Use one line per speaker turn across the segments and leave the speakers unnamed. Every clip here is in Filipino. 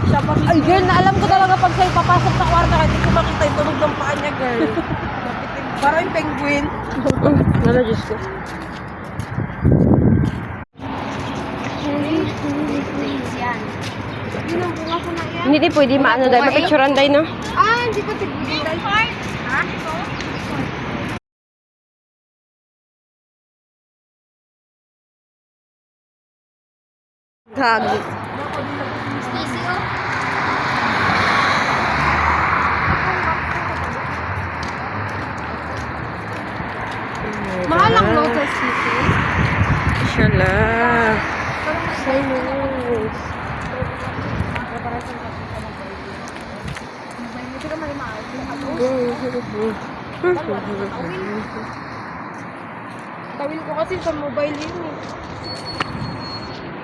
Siya pa mismo.
Ay, girl, na alam ko talaga pag sa'yo papasok sa kwarto, hindi ko makita yung tunog ng paa niya, girl.
Parang yung penguin.
Nala, Diyos ko.
Yan. Yun ang bunga ko na yan.
Hindi din pwede maano dahil mapicturean dahil, no?
Ah, hindi ko tigil. Ha?
Gagi.
Easy, oh. Mahal ang local city.
Inshallah. So nice.
Hindi ka malimahal.
Tawil ko kasi sa mobile yun eh.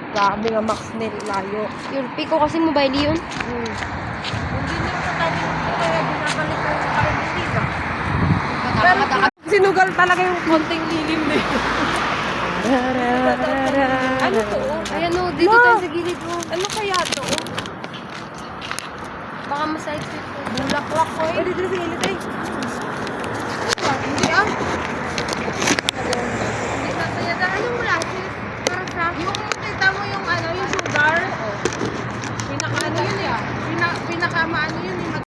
Grabe nga, Max Nel, layo.
Yung pico kasi mobile yun.
Hindi nila sa tawil ko kaya binabalik ko yung karin dito. Pero sinugal talaga yung konting lilim na yun. Ano to?
Ayan o, dito tayo sa gilid o.
Ano kaya to?
Baka masayit ko.
Bulaklak ko eh. Pwede dito sa gilid eh. Hindi ah.